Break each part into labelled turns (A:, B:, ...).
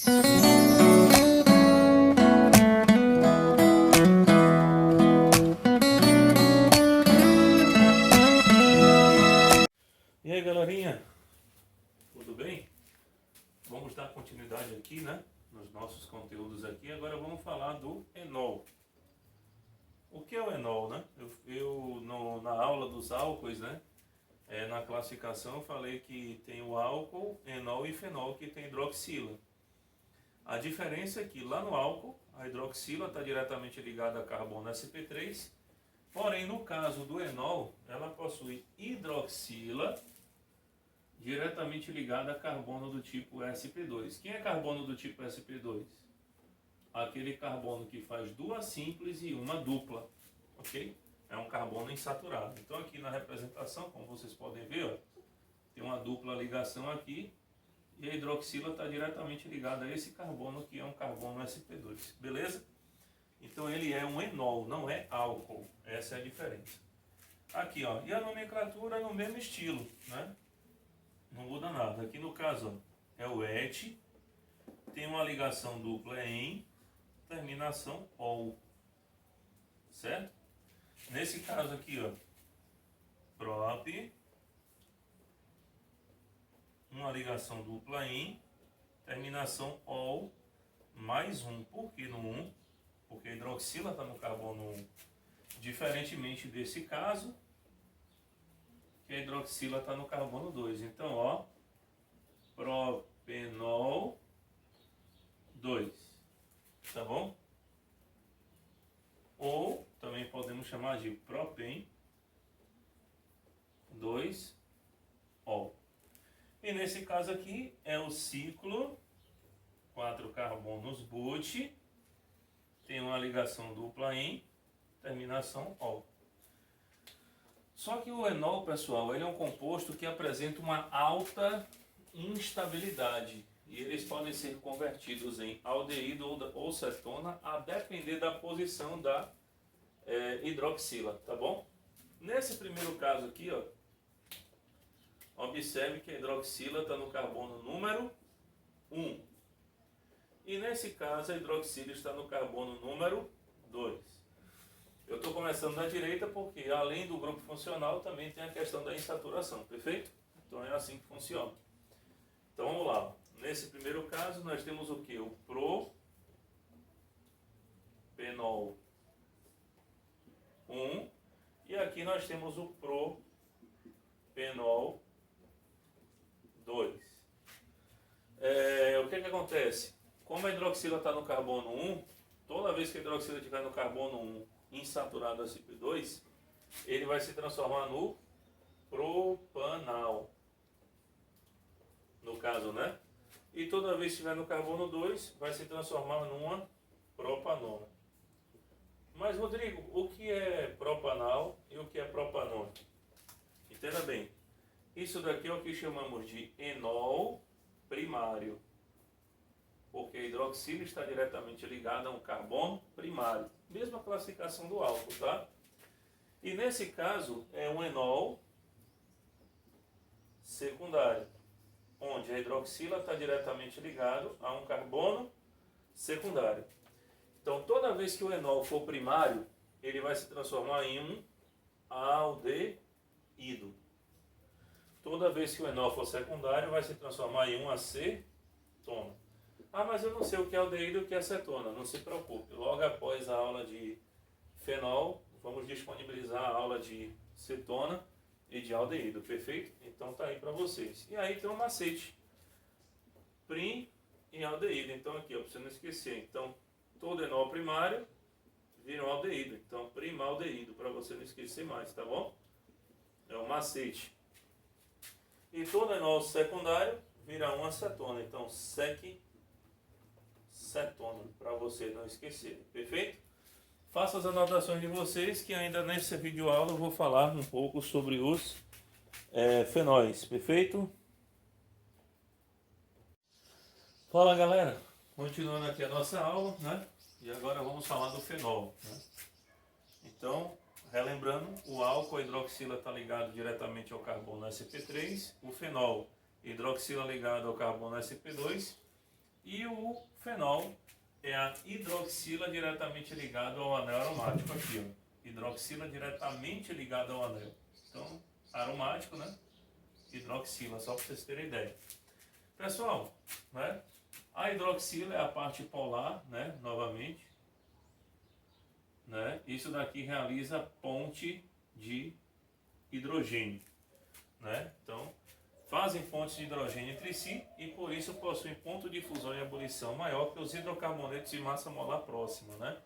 A: E aí, galerinha, tudo bem? Vamos dar continuidade aqui, né, nos nossos conteúdos aqui. Agora vamos falar do enol. O que é o enol, né? Na aula dos álcoois, né, na classificação eu falei que tem o álcool, enol e fenol, que tem hidroxila. A diferença é que lá no álcool, a hidroxila está diretamente ligada a carbono sp3, porém no caso do enol, ela possui hidroxila diretamente ligada a carbono do tipo sp2. Quem é carbono do tipo sp2? Aquele carbono que faz duas simples e uma dupla, ok? É um carbono insaturado. Então aqui na representação, como vocês podem ver, ó, tem uma dupla ligação aqui e a hidroxila está diretamente ligada a esse carbono que é um carbono sp2, beleza? Então ele é um enol, não é álcool, essa é a diferença. Aqui, ó, e a nomenclatura no mesmo estilo, né? Não muda nada. Aqui no caso, ó, é o et, tem uma ligação dupla em, terminação ol, certo? Nesse caso aqui, ó, prop, uma ligação dupla em, terminação ol, mais um. Por que no 1? Porque a hidroxila está no carbono 1. Diferentemente desse caso, que a hidroxila está no carbono 2. Então, ó, propenol 2, tá bom? Ou também podemos chamar de propen 2-ol. E nesse caso aqui é o ciclo 4 carbonos but, tem uma ligação dupla em, terminação ol. Só que o enol, pessoal, ele é um composto que apresenta uma alta instabilidade e eles podem ser convertidos em aldeído ou cetona a depender da posição da hidroxila, tá bom? Nesse primeiro caso aqui, ó, observe que a hidroxila está no carbono número 1 e nesse caso a hidroxila está no carbono número 2. Eu estou começando da direita porque além do grupo funcional também tem a questão da insaturação, perfeito? Então é assim que funciona. Então vamos lá. Nesse primeiro caso nós temos o que? O propenol 1 e aqui nós temos o propenol 2. O que acontece? Como a hidroxila está no carbono 1, toda vez que a hidroxila estiver no carbono 1 insaturado sp2, ele vai se transformar no propanal, no caso, né? E toda vez que estiver no carbono 2, vai se transformar numa propanona. Mas, Rodrigo, o que é propanal e o que é propanona? Entenda bem. Isso daqui é o que chamamos de enol primário, porque a hidroxila está diretamente ligada a um carbono primário. Mesma classificação do álcool, tá? E nesse caso é um enol secundário, onde a hidroxila está diretamente ligado a um carbono secundário. Então toda vez que o enol for primário, ele vai se transformar em um aldeído. Toda vez que o enol for secundário, vai se transformar em uma acetona. Ah, mas eu não sei o que é aldeído e o que é acetona. Não se preocupe. Logo após a aula de fenol, vamos disponibilizar a aula de cetona e de aldeído, perfeito? Então tá aí para vocês. E aí tem um macete. Prim e aldeído. Então aqui, ó, para você não esquecer. Então, todo enol primário vira um aldeído. Então, primaldeído, para você não esquecer mais, tá bom? É um macete. E todo enol secundário vira uma acetona. Então, cetona, para você não esquecer, perfeito? Faça as anotações de vocês que ainda nessa videoaula eu vou falar um pouco sobre os fenóis, perfeito? Fala galera, continuando aqui a nossa aula, né? E agora vamos falar do fenol, né? Então, relembrando, o álcool, a hidroxila está ligado diretamente ao carbono sp3, o fenol, hidroxila ligado ao carbono sp2, E o fenol é a hidroxila diretamente ligada ao anel aromático aqui, ó. Hidroxila diretamente ligada ao anel. Então, aromático, né? Hidroxila, só para vocês terem ideia. Pessoal, né? A hidroxila é a parte polar, né? Novamente, né? Isso daqui realiza ponte de hidrogênio, né? Então, fazem pontes de hidrogênio entre si e por isso possuem ponto de fusão e ebulição maior que os hidrocarbonetos de massa molar próxima, né?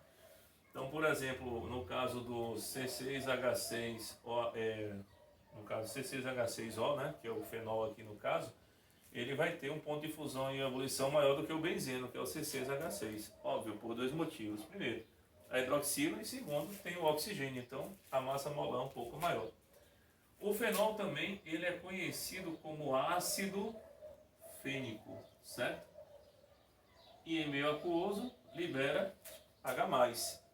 A: Então, por exemplo, no caso do C6H6O, no caso C6H6O, né, que é o fenol aqui no caso, ele vai ter um ponto de fusão e ebulição maior do que o benzeno, que é o C6H6. Óbvio, por dois motivos. Primeiro, a hidroxila e segundo, tem o oxigênio, então a massa molar é um pouco maior. O fenol também, ele é conhecido como ácido fênico, certo? E em meio aquoso, libera H+,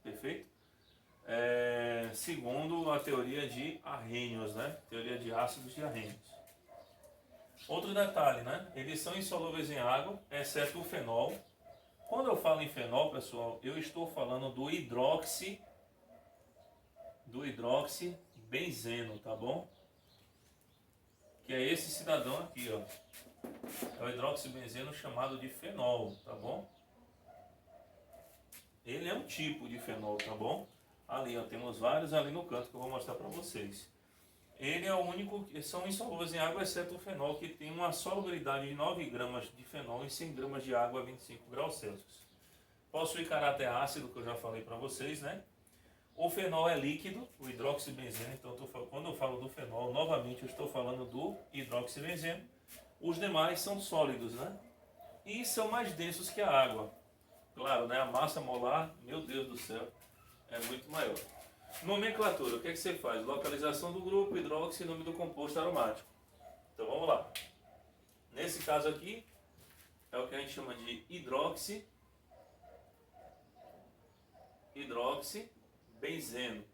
A: perfeito? Segundo a teoria de Arrhenius, né? Teoria de ácidos de Arrhenius. Outro detalhe, né? Eles são insolúveis em água, exceto o fenol. Quando eu falo em fenol, pessoal, eu estou falando do hidroxibenzeno, tá bom? Que é esse cidadão aqui, ó. É o hidroxibenzeno chamado de fenol, tá bom? Ele é um tipo de fenol, tá bom? Ali, ó, temos vários ali no canto que eu vou mostrar para vocês. Ele é o único que são insolúveis em água, exceto o fenol, que tem uma solubilidade de 9 gramas de fenol em 100 gramas de água a 25 graus Celsius. Possui caráter ácido, que eu já falei para vocês, né? O fenol é líquido, o hidroxibenzeno, então quando eu falo do fenol, novamente eu estou falando do hidroxibenzeno. Os demais são sólidos, né? E são mais densos que a água. Claro, né? A massa molar, meu Deus do céu, é muito maior. Nomenclatura, o que é que você faz? Localização do grupo, hidroxi e nome do composto aromático. Então vamos lá. Nesse caso aqui, é o que a gente chama de hidroxibenzeno.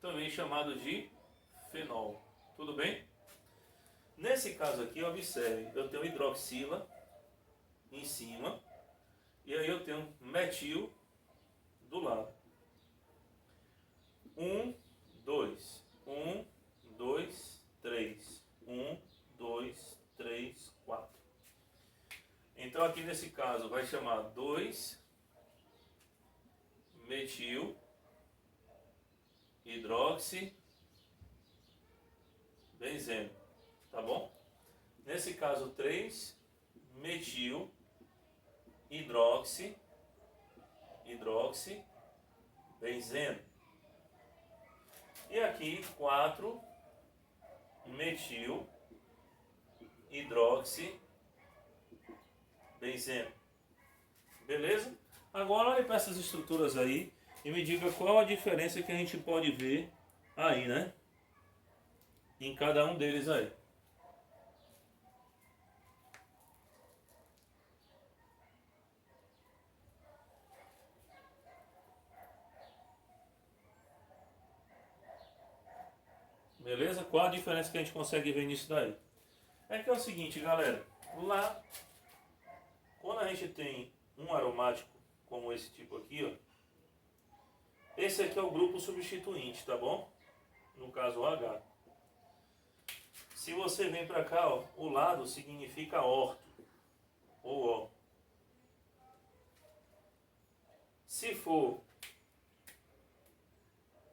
A: Também chamado de fenol. Tudo bem? Nesse caso aqui, observe, eu tenho hidroxila em cima e aí eu tenho metil do lado. 1, 2, 1, 2, 3, 1, 2, 3, 4. Então aqui nesse caso vai chamar 2 metil hidroxi benzeno, tá bom? Nesse caso 3 metil hidroxi benzeno. E aqui 4 metil hidroxi benzeno. Beleza? Agora olhe para essas estruturas aí e me diga qual a diferença que a gente pode ver aí, né? Em cada um deles aí. Beleza? Qual a diferença que a gente consegue ver nisso daí? É que é o seguinte, galera. Lá, quando a gente tem um aromático como esse tipo aqui, ó. Esse aqui é o grupo substituinte, tá bom? No caso o H. Se você vem para cá, ó, o lado significa orto, ou ó. Se for,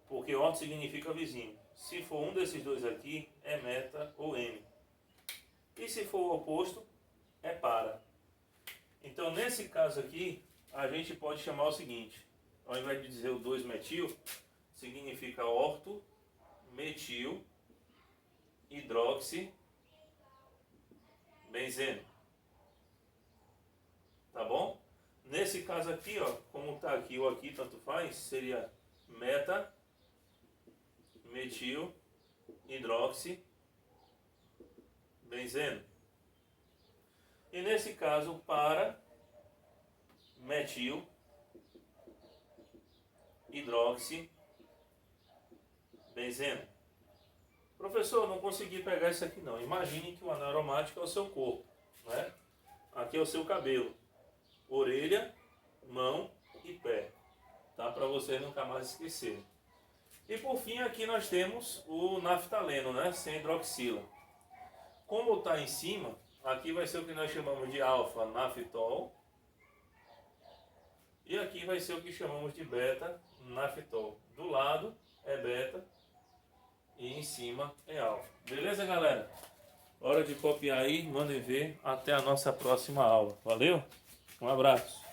A: porque orto significa vizinho. Se for um desses dois aqui, é meta ou M. E se for o oposto, é para. Então, nesse caso aqui, a gente pode chamar o seguinte. Ao invés de dizer o 2-metil, significa orto, metil, hidroxi, benzeno. Tá bom? Nesse caso aqui, ó, como está aqui ou aqui, tanto faz, seria meta, metil, hidroxi, benzeno. E nesse caso, para, metil, hidroxi, benzeno. Professor, não consegui pegar isso aqui não. Imagine que o anel aromático é o seu corpo, né? aqui é o seu cabelo, orelha, mão e pé, tá? Para você nunca mais esquecer. E por fim aqui nós temos o naftaleno, né? Sem hidroxila. Como está em cima, aqui vai ser o que nós chamamos de alfa-naftol. E aqui vai ser o que chamamos de beta-naftol. Do lado é beta e em cima é alfa. Beleza, galera? Hora de copiar aí, mandem ver. Até a nossa próxima aula. Valeu? Um abraço.